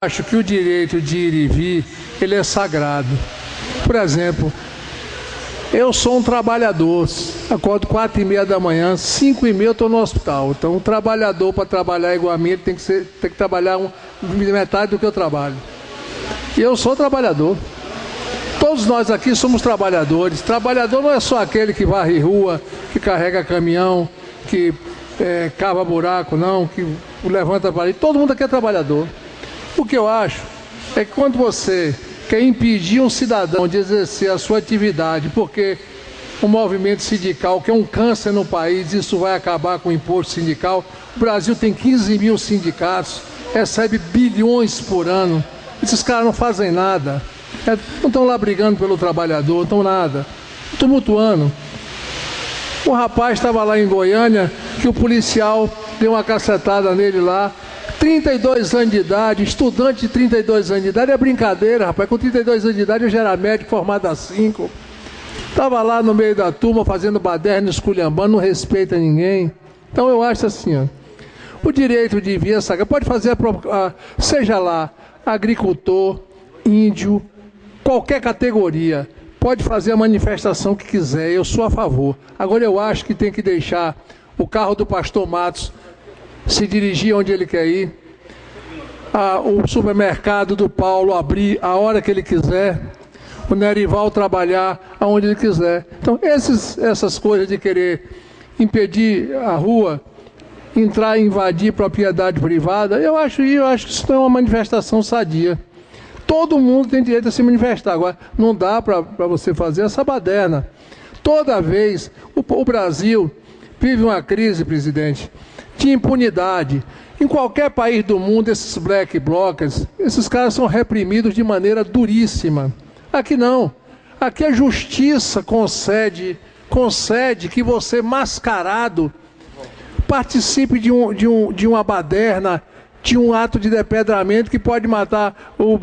Acho que o direito de ir e vir, ele é sagrado. Por exemplo, eu sou um trabalhador, acordo 4h30 da manhã, 5h30 eu estou no hospital. Então, um trabalhador, para trabalhar igual a mim, ele tem que trabalhar metade do que eu trabalho. E eu sou trabalhador. Todos nós aqui somos trabalhadores. Trabalhador não é só aquele que varre rua, que carrega caminhão, que cava buraco, não, que levanta parede. Todo mundo aqui é trabalhador. O que eu acho é que quando você quer impedir um cidadão de exercer a sua atividade, porque o movimento sindical, que é um câncer no país, isso vai acabar com o imposto sindical. O Brasil tem 15 mil sindicatos, recebe bilhões por ano. Esses caras não fazem nada. Não estão lá brigando pelo trabalhador, não estão nada. Tumultuando. O rapaz estava lá em Goiânia, que o policial deu uma cacetada nele lá. 32 anos de idade, estudante de 32 anos de idade, é brincadeira, rapaz. Com 32 anos de idade eu já era médico, formado há 5. Estava lá no meio da turma, fazendo baderna, esculhambando, não respeita ninguém. Então eu acho assim, ó, o direito de vir essa... Pode fazer, seja lá, agricultor, índio, qualquer categoria, pode fazer a manifestação que quiser, eu sou a favor. Agora eu acho que tem que deixar o carro do pastor Matos se dirigir onde ele quer ir, o supermercado do Paulo abrir a hora que ele quiser, o Nerival trabalhar aonde ele quiser. Então essas coisas de querer impedir a rua, entrar e invadir propriedade privada, eu acho que isso não é uma manifestação sadia. Todo mundo tem direito a se manifestar. Agora, não dá para você fazer essa baderna. Toda vez, o Brasil vive uma crise, presidente, de impunidade. Em qualquer país do mundo, esses black blocs, esses caras são reprimidos de maneira duríssima. Aqui não. Aqui a justiça concede que você, mascarado, participe de uma baderna, de um ato de depedramento que pode matar o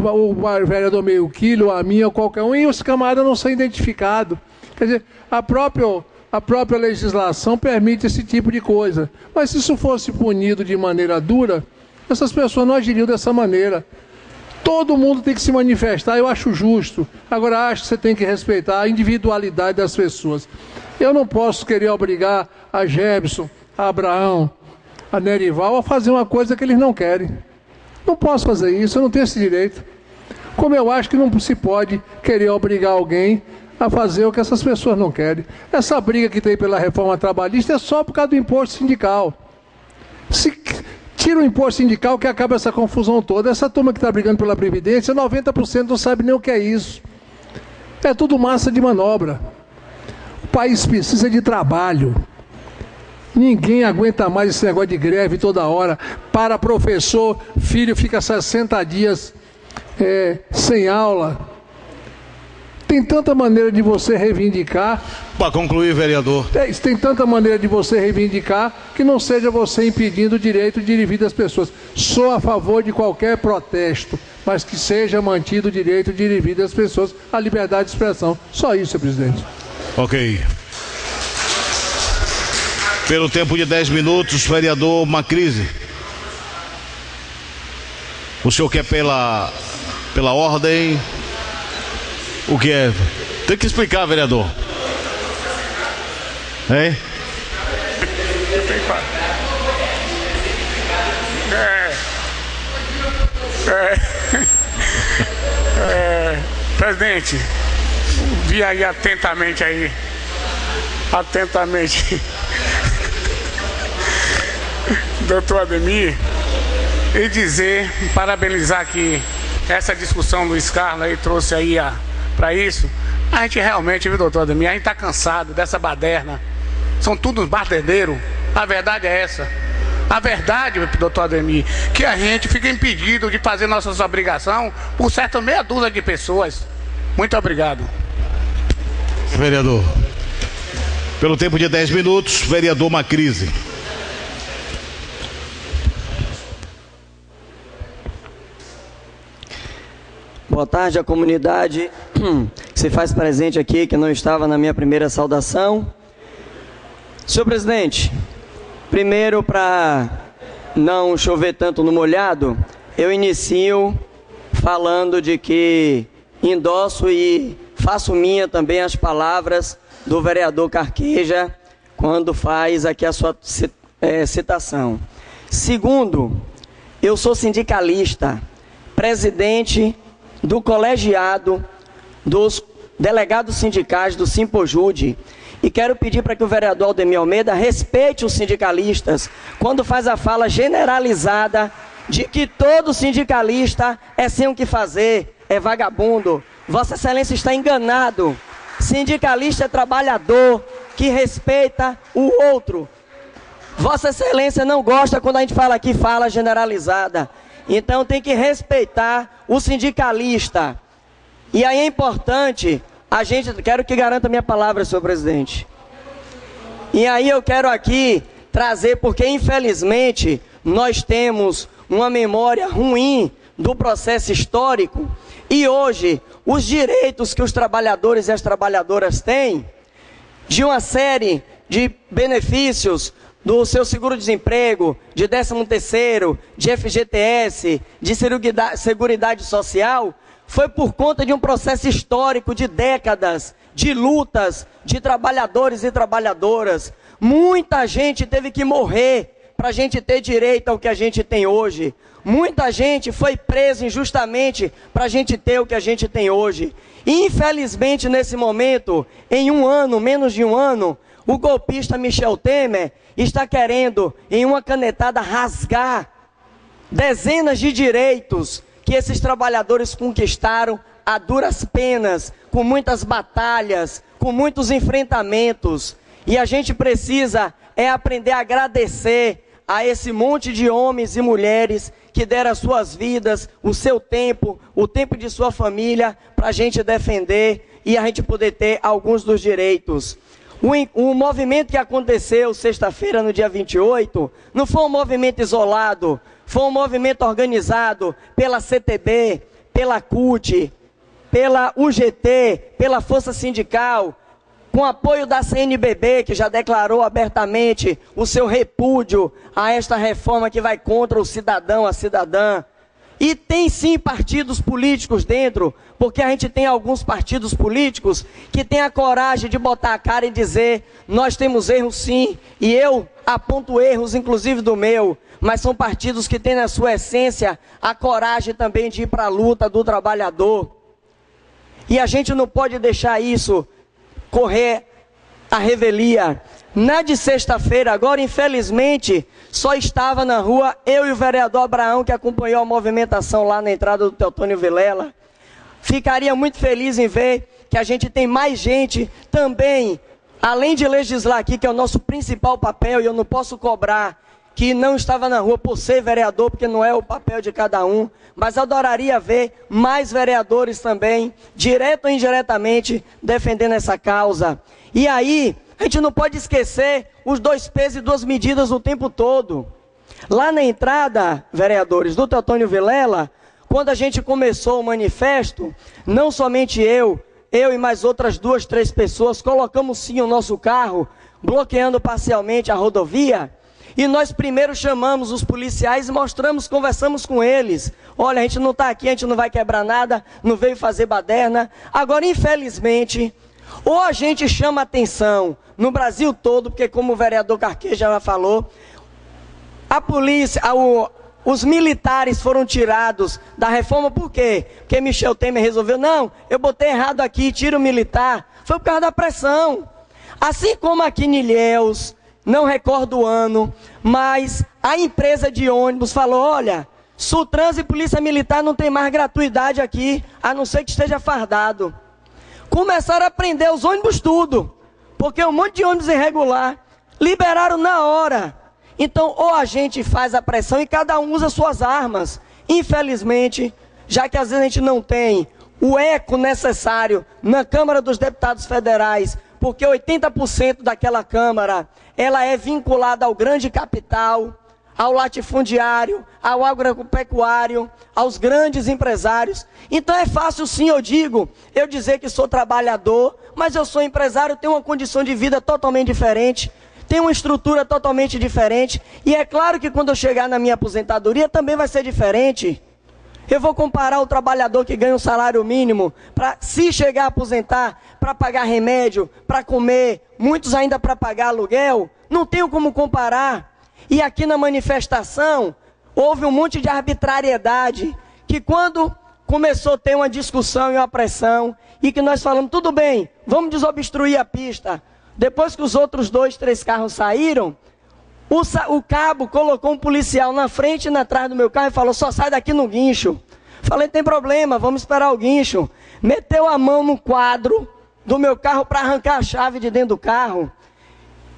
vereador meio quilo, a mim ou qualquer um, e os camaradas não são identificados. Quer dizer, a própria legislação permite esse tipo de coisa. Mas se isso fosse punido de maneira dura, essas pessoas não agiriam dessa maneira. Todo mundo tem que se manifestar, eu acho justo. Agora, acho que você tem que respeitar a individualidade das pessoas. Eu não posso querer obrigar a Jefferson, a Abraão, a Nerival a fazer uma coisa que eles não querem. Não posso fazer isso, eu não tenho esse direito. Como eu acho que não se pode querer obrigar alguém a fazer o que essas pessoas não querem. Essa briga que tem pela reforma trabalhista é só por causa do imposto sindical. Se tira o imposto sindical que acaba essa confusão toda. Essa turma que está brigando pela Previdência, 90% não sabe nem o que é isso. É tudo massa de manobra. O país precisa de trabalho. Ninguém aguenta mais esse negócio de greve toda hora. Para professor, filho fica 60 dias sem aula. Tem tanta maneira de você reivindicar. Para concluir, vereador. Tem tanta maneira de você reivindicar que não seja você impedindo o direito de ir e vir das pessoas. Sou a favor de qualquer protesto, mas que seja mantido o direito de ir e vir das pessoas, a liberdade de expressão. Só isso, senhor presidente. Ok. Pelo tempo de 10 minutos, vereador Macrise. O senhor quer pela ordem? O que é? Tem que explicar, vereador. Hein? Presidente, vi aí atentamente doutor Ademir, e dizer, parabenizar que essa discussão do Carlos aí trouxe aí para isso. A gente realmente, viu, doutor Ademir, a gente está cansado dessa baderna. São todos baderneiros. A verdade é essa. A verdade, doutor Ademir, que a gente fica impedido de fazer nossas obrigações por certa meia dúzia de pessoas. Muito obrigado. Vereador. Pelo tempo de 10 minutos, vereador Macrise. Boa tarde à comunidade que se faz presente aqui, que não estava na minha primeira saudação. Senhor presidente, primeiro, para não chover tanto no molhado, eu inicio falando de que endosso e faço minha também as palavras do vereador Carqueja, quando faz aqui a sua citação. Segundo, eu sou sindicalista, presidente do colegiado dos delegados sindicais do Simpojude, e quero pedir para que o vereador Aldemir Almeida respeite os sindicalistas quando faz a fala generalizada de que todo sindicalista é sem o que fazer, é vagabundo. Vossa Excelência está enganado. Sindicalista é trabalhador que respeita o outro. Vossa Excelência não gosta quando a gente fala aqui fala generalizada. Então tem que respeitar o sindicalista. E aí é importante, quero que garanta minha palavra, senhor presidente. E aí eu quero aqui trazer, porque infelizmente nós temos uma memória ruim do processo histórico, e hoje os direitos que os trabalhadores e as trabalhadoras têm, de uma série de benefícios, do seu seguro-desemprego, de 13º, de FGTS, de Seguridade Social, foi por conta de um processo histórico de décadas, de lutas de trabalhadores e trabalhadoras. Muita gente teve que morrer para a gente ter direito ao que a gente tem hoje. Muita gente foi presa injustamente para a gente ter o que a gente tem hoje. E, infelizmente, nesse momento, em um ano, menos de um ano, o golpista Michel Temer está querendo, em uma canetada, rasgar dezenas de direitos que esses trabalhadores conquistaram a duras penas, com muitas batalhas, com muitos enfrentamentos. E a gente precisa aprender a agradecer a esse monte de homens e mulheres que deram as suas vidas, o seu tempo, o tempo de sua família, para a gente defender e a gente poder ter alguns dos direitos. O movimento que aconteceu sexta-feira, no dia 28, não foi um movimento isolado, foi um movimento organizado pela CTB, pela CUT, pela UGT, pela Força Sindical, com apoio da CNBB, que já declarou abertamente o seu repúdio a esta reforma que vai contra o cidadão, a cidadã. E tem sim partidos políticos dentro, porque a gente tem alguns partidos políticos que têm a coragem de botar a cara e dizer: nós temos erros sim, e eu aponto erros inclusive do meu, mas são partidos que têm na sua essência a coragem também de ir para a luta do trabalhador. E a gente não pode deixar isso correr a revelia. Na de sexta-feira, agora infelizmente, só estava na rua eu e o vereador Abraão, que acompanhou a movimentação lá na entrada do Teotônio Vilela. Ficaria muito feliz em ver que a gente tem mais gente também, além de legislar aqui, que é o nosso principal papel, e eu não posso cobrar que não estava na rua por ser vereador, porque não é o papel de cada um, mas adoraria ver mais vereadores também, direto ou indiretamente, defendendo essa causa. E aí, a gente não pode esquecer os 2 pesos e 2 medidas o tempo todo. Lá na entrada, vereadores, do Teotônio Vilela, quando a gente começou o manifesto, não somente eu e mais outras 2, 3 pessoas, colocamos sim o nosso carro, bloqueando parcialmente a rodovia. E nós primeiro chamamos os policiais e mostramos, conversamos com eles. Olha, a gente não está aqui, a gente não vai quebrar nada, não veio fazer baderna. Agora, infelizmente, ou a gente chama atenção no Brasil todo, porque como o vereador Carqueja já falou, a polícia, os militares foram tirados da reforma, por quê? Porque Michel Temer resolveu: não, eu botei errado aqui, tira o militar. Foi por causa da pressão. Assim como aqui em Ilhéus, não recordo o ano, mas a empresa de ônibus falou: olha, Sultrans e Polícia Militar não tem mais gratuidade aqui, a não ser que esteja fardado. Começaram a prender os ônibus tudo, porque um monte de ônibus irregular, liberaram na hora. Então, ou a gente faz a pressão e cada um usa suas armas. Infelizmente, já que às vezes a gente não tem o eco necessário na Câmara dos Deputados Federais, porque 80% daquela Câmara, ela é vinculada ao grande capital, ao latifundiário, ao agropecuário, aos grandes empresários. Então é fácil sim, eu dizer que sou trabalhador, mas eu sou empresário, tenho uma condição de vida totalmente diferente, tenho uma estrutura totalmente diferente, e é claro que quando eu chegar na minha aposentadoria também vai ser diferente. Eu vou comparar o trabalhador que ganha um salário mínimo, para se chegar a aposentar, para pagar remédio, para comer, muitos ainda para pagar aluguel. Não tenho como comparar. E aqui na manifestação, houve um monte de arbitrariedade, que quando começou a ter uma discussão e uma pressão, e que nós falamos, tudo bem, vamos desobstruir a pista. Depois que os outros 2, 3 carros saíram, o cabo colocou um policial na frente e atrás do meu carro e falou, só sai daqui no guincho. Falei, tem problema, vamos esperar o guincho. Meteu a mão no quadro do meu carro para arrancar a chave de dentro do carro.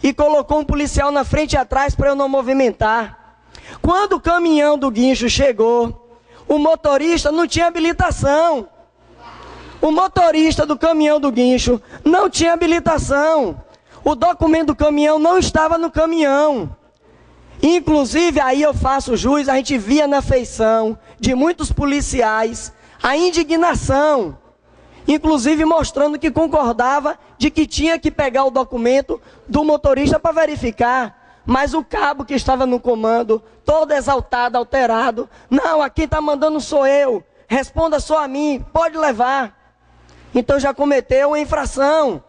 E colocou um policial na frente e atrás para eu não movimentar. Quando o caminhão do guincho chegou, o motorista não tinha habilitação. O motorista do caminhão do guincho não tinha habilitação. O documento do caminhão não estava no caminhão. Inclusive, aí eu faço jus, a gente via na feição de muitos policiais a indignação, inclusive mostrando que concordava de que tinha que pegar o documento do motorista para verificar. Mas o cabo que estava no comando, todo exaltado, alterado, não, aqui está mandando sou eu, responda só a mim, pode levar. Então já cometeu uma infração.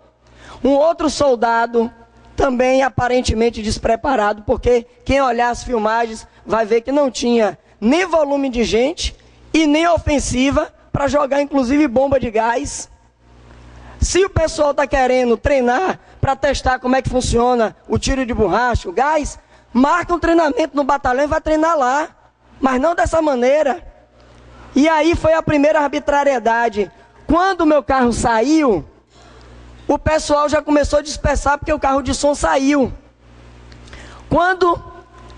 Um outro soldado, também aparentemente despreparado, porque quem olhar as filmagens vai ver que não tinha nem volume de gente e nem ofensiva para jogar inclusive bomba de gás. Se o pessoal está querendo treinar para testar como é que funciona o tiro de borracha, o gás, marca um treinamento no batalhão e vai treinar lá, mas não dessa maneira. E aí foi a primeira arbitrariedade. Quando o meu carro saiu, o pessoal já começou a dispersar porque o carro de som saiu. Quando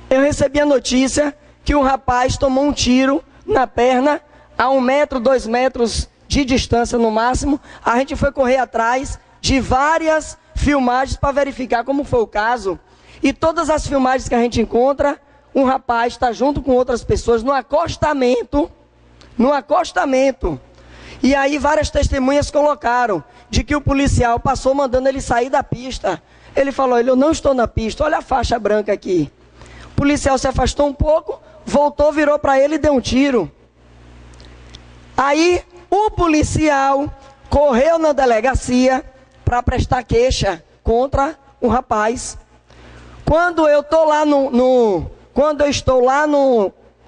eu recebi a notícia que um rapaz tomou um tiro na perna, a 1 metro, 2 metros de distância no máximo, a gente foi correr atrás de várias filmagens para verificar como foi o caso. E todas as filmagens que a gente encontra, um rapaz está junto com outras pessoas no acostamento. E aí várias testemunhas colocaram de que o policial passou mandando ele sair da pista. Ele falou, eu não estou na pista, olha a faixa branca aqui. O policial se afastou um pouco, voltou, virou para ele e deu um tiro. Aí o policial correu na delegacia para prestar queixa contra o rapaz. Quando eu estou lá no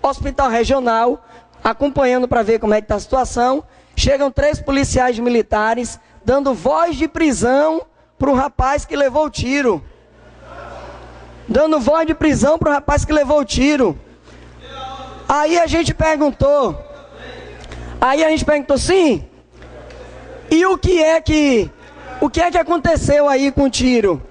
hospital regional, acompanhando para ver como é que está a situação, chegam 3 policiais militares dando voz de prisão para o rapaz que levou o tiro. Dando voz de prisão para o rapaz que levou o tiro. Aí a gente perguntou, sim, e o que é que aconteceu aí com o tiro?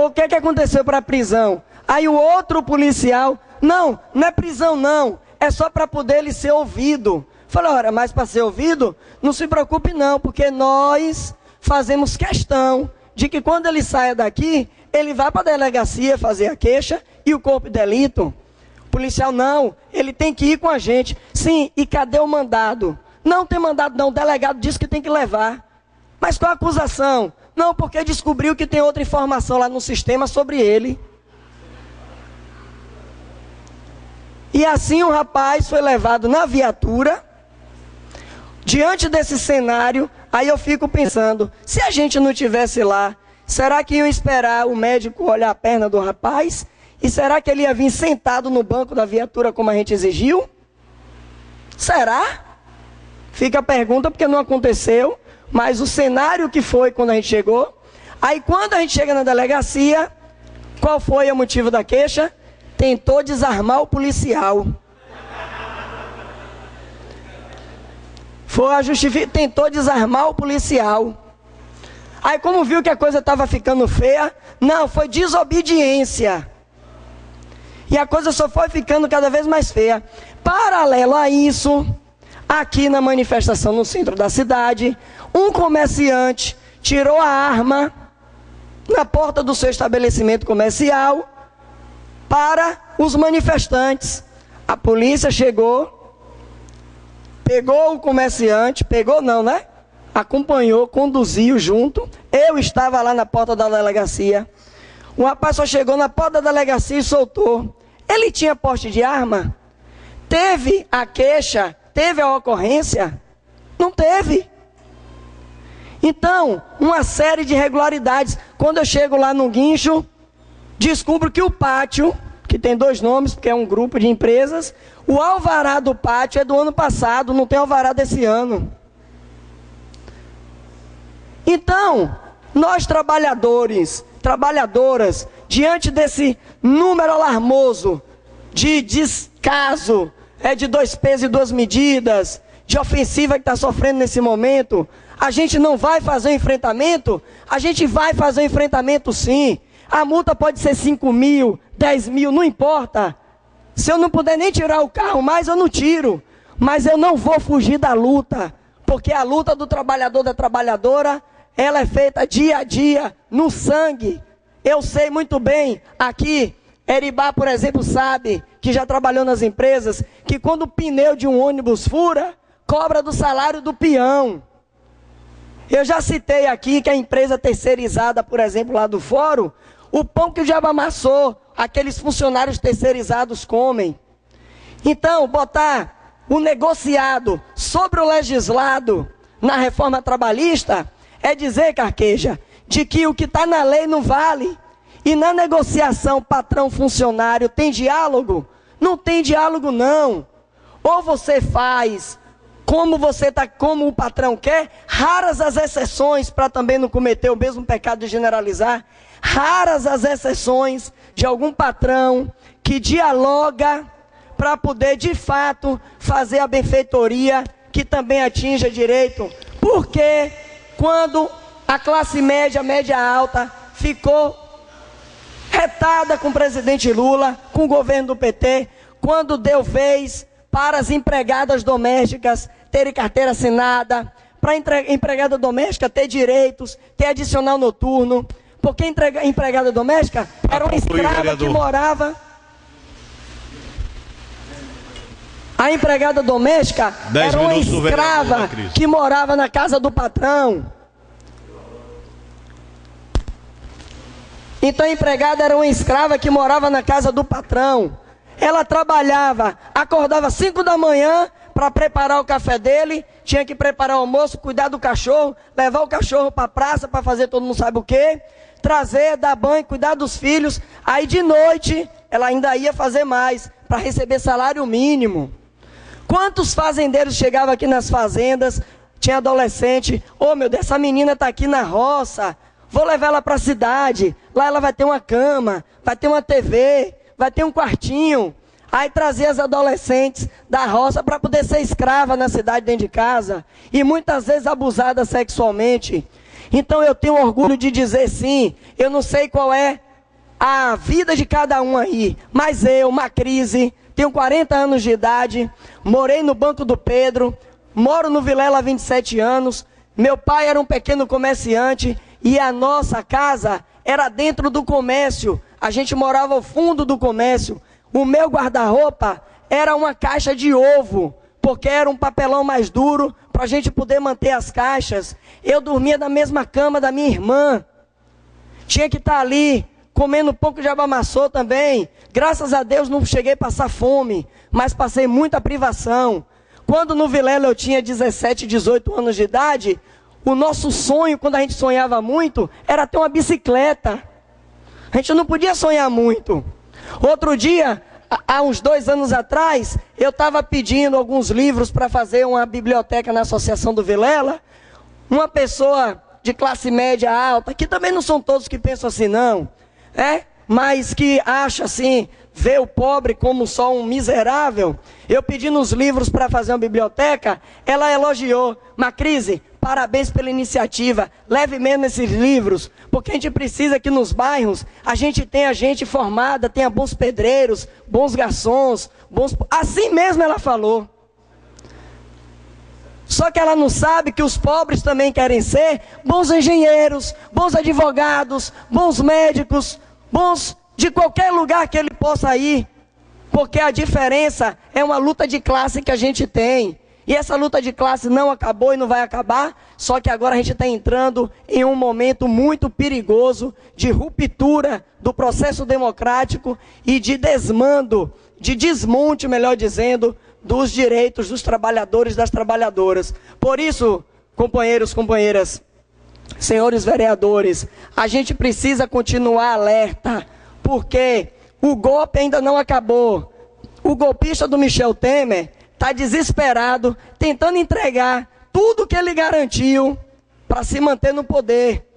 O que é que aconteceu para a prisão? Aí o outro policial, não é prisão não, é só para poder ele ser ouvido. Falei, ora, mas para ser ouvido, não se preocupe não, porque nós fazemos questão de que quando ele saia daqui, ele vai para a delegacia fazer a queixa e o corpo de delito. O policial, não, ele tem que ir com a gente. Sim, e cadê o mandado? Não tem mandado não, o delegado disse que tem que levar. Mas qual a acusação? Não, porque descobriu que tem outra informação lá no sistema sobre ele. E assim o rapaz foi levado na viatura. Diante desse cenário, aí eu fico pensando, se a gente não tivesse lá, será que iam esperar o médico olhar a perna do rapaz? E será que ele ia vir sentado no banco da viatura como a gente exigiu? Será? Fica a pergunta porque não aconteceu, mas o cenário que foi quando a gente chegou. Aí quando a gente chega na delegacia, qual foi o motivo da queixa? Tentou desarmar o policial. Tentou desarmar o policial. Aí como viu que a coisa estava ficando feia, não, foi desobediência. E a coisa só foi ficando cada vez mais feia. Paralelo a isso, aqui na manifestação no centro da cidade, um comerciante tirou a arma na porta do seu estabelecimento comercial para os manifestantes. A polícia chegou, pegou o comerciante, acompanhou, conduziu junto. Eu estava lá na porta da delegacia. O rapaz só chegou na porta da delegacia e soltou. Ele tinha porte de arma? Teve a queixa teve a ocorrência? Não teve. Então, uma série de irregularidades. Quando eu chego lá no guincho, descubro que o pátio, que tem 2 nomes, porque é um grupo de empresas, o alvará do pátio é do ano passado, não tem alvará desse ano. Então, nós trabalhadoras, diante desse número alarmoso de descaso, de 2 pesos e 2 medidas, de ofensiva que está sofrendo nesse momento, a gente não vai fazer o enfrentamento? A gente vai fazer o enfrentamento sim. A multa pode ser 5 mil, 10 mil, não importa. Se eu não puder nem tirar o carro mais, eu não tiro. Mas eu não vou fugir da luta, porque a luta do trabalhador, da trabalhadora, ela é feita dia a dia, no sangue. Eu sei muito bem, aqui, Eribá, por exemplo, sabe, que já trabalhou nas empresas, que quando o pneu de um ônibus fura, cobra do salário do peão. Eu já citei aqui que a empresa terceirizada, por exemplo, lá do fórum, o pão que o diabo amassou, aqueles funcionários terceirizados comem. Então, botar o negociado sobre o legislado na reforma trabalhista é dizer, Carqueja, de que o que está na lei não vale. E na negociação patrão-funcionário tem diálogo? Não tem diálogo não. Ou você faz como o patrão quer, raras as exceções, para também não cometer o mesmo pecado de generalizar, raras as exceções de algum patrão que dialoga para poder de fato fazer a benfeitoria que também atinja direito. Porque quando a classe média, média alta, ficou retada com o presidente Lula, com o governo do PT, quando deu vez para as empregadas domésticas terem carteira assinada, para a empregada doméstica ter direitos, ter adicional noturno, porque a empregada doméstica era uma escrava que morava... A empregada doméstica era uma escrava que morava na casa do patrão. Então a empregada era uma escrava que morava na casa do patrão. Ela trabalhava, acordava 5 da manhã para preparar o café dele, tinha que preparar o almoço, cuidar do cachorro, levar o cachorro para a praça para fazer todo mundo sabe o quê, trazer, dar banho, cuidar dos filhos. Aí de noite ela ainda ia fazer mais para receber salário mínimo. Quantos fazendeiros chegavam aqui nas fazendas, tinha adolescente, ô meu Deus, essa menina está aqui na roça, vou levar ela para a cidade, lá ela vai ter uma cama, vai ter uma TV, vai ter um quartinho. Aí trazia as adolescentes da roça para poder ser escrava na cidade dentro de casa, e muitas vezes abusada sexualmente. Então eu tenho orgulho de dizer sim, eu não sei qual é a vida de cada um aí, mas eu, Macrise, tenho 40 anos de idade, morei no Banco do Pedro, moro no Vilela há 27 anos, meu pai era um pequeno comerciante e a nossa casa era dentro do comércio, a gente morava ao fundo do comércio. O meu guarda-roupa era uma caixa de ovo, porque era um papelão mais duro para a gente poder manter as caixas. Eu dormia na mesma cama da minha irmã, tinha que estar ali comendo pão que o diabo amassou também. Graças a Deus não cheguei a passar fome, mas passei muita privação. Quando no Vilela eu tinha 17, 18 anos de idade, o nosso sonho, quando a gente sonhava muito, era ter uma bicicleta. A gente não podia sonhar muito. Outro dia, há uns 2 anos atrás, eu estava pedindo alguns livros para fazer uma biblioteca na Associação do Vilela. Uma pessoa de classe média alta, que também não são todos que pensam assim não, mas que acha assim, vê o pobre como só um miserável. Eu pedindo os livros para fazer uma biblioteca, ela elogiou. Macrise, parabéns pela iniciativa, leve menos esses livros, porque a gente precisa que nos bairros a gente tenha gente formada, tenha bons pedreiros, bons garçons, assim mesmo ela falou. Só que ela não sabe que os pobres também querem ser bons engenheiros, bons advogados, bons médicos, bons de qualquer lugar que ele possa ir, porque a diferença é uma luta de classe que a gente tem. E essa luta de classe não acabou e não vai acabar, só que agora a gente está entrando em um momento muito perigoso de ruptura do processo democrático e de desmonte, melhor dizendo, dos direitos dos trabalhadores e das trabalhadoras. Por isso, companheiros, companheiras, senhores vereadores, a gente precisa continuar alerta, porque o golpe ainda não acabou. O golpista do Michel Temer está desesperado, tentando entregar tudo que ele garantiu para se manter no poder.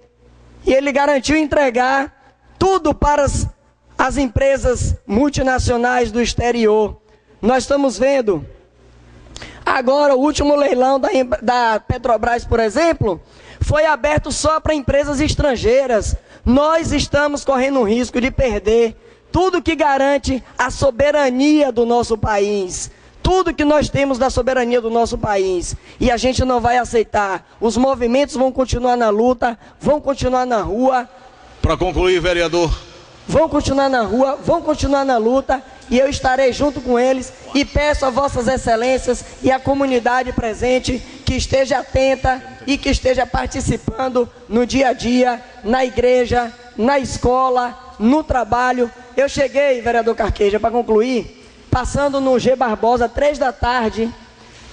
E ele garantiu entregar tudo para as empresas multinacionais do exterior. Nós estamos vendo agora o último leilão da Petrobras, por exemplo, foi aberto só para empresas estrangeiras. Nós estamos correndo o risco de perder tudo que garante a soberania do nosso país. Tudo que nós temos da soberania do nosso país. E a gente não vai aceitar. Os movimentos vão continuar na luta, vão continuar na rua. Para concluir, vereador. Vão continuar na rua, vão continuar na luta. E eu estarei junto com eles. E peço a vossas excelências e a comunidade presente que esteja atenta e que esteja participando no dia a dia, na igreja, na escola, no trabalho. Eu cheguei, vereador Carqueja, para concluir, passando no G. Barbosa, 3 da tarde,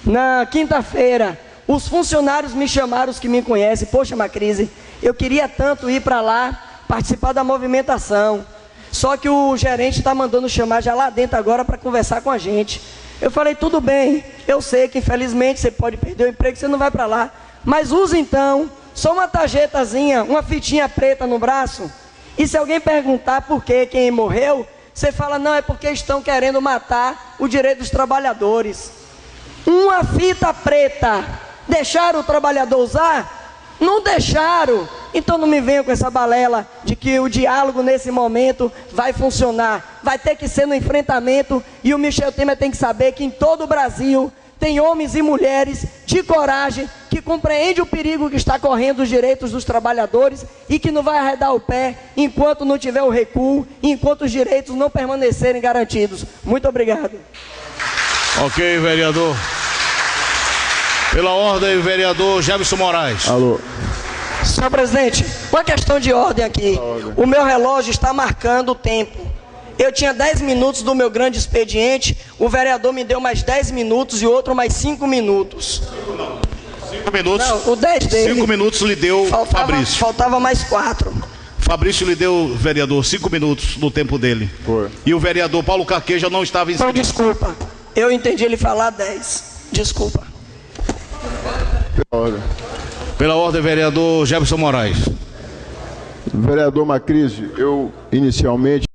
na quinta-feira. Os funcionários me chamaram, os que me conhecem. Poxa, Macrise, eu queria tanto ir para lá, participar da movimentação. Só que o gerente está mandando chamar já lá dentro agora para conversar com a gente. Eu falei, tudo bem, eu sei que infelizmente você pode perder o emprego, você não vai para lá. Mas use então, só uma tarjetazinha, uma fitinha preta no braço. E se alguém perguntar por que quem morreu, você fala, não, é porque estão querendo matar o direito dos trabalhadores. Uma fita preta, deixaram o trabalhador usar? Não deixaram. Então não me venham com essa balela de que o diálogo nesse momento vai funcionar. Vai ter que ser no enfrentamento, e o Michel Temer tem que saber que em todo o Brasil tem homens e mulheres de coragem, que compreendem o perigo que está correndo os direitos dos trabalhadores e que não vai arredar o pé enquanto não tiver o recuo, enquanto os direitos não permanecerem garantidos. Muito obrigado. Ok, vereador. Pela ordem, vereador Jefferson Moraes. Alô. Senhor presidente, uma questão de ordem aqui. O meu relógio está marcando o tempo. Eu tinha 10 minutos do meu grande expediente, o vereador me deu mais 10 minutos e o outro mais 5 minutos. 5 minutos. Não, o 10 dele. 5 minutos lhe deu Fabrício. Faltava mais 4. Fabrício lhe deu, vereador, 5 minutos do tempo dele. Foi. E o vereador Paulo Carqueja não estava inscrito. Então, desculpa. Eu entendi ele falar 10. Desculpa. Pela ordem. Pela ordem, vereador Jefferson Moraes. Vereador Macrise, eu inicialmente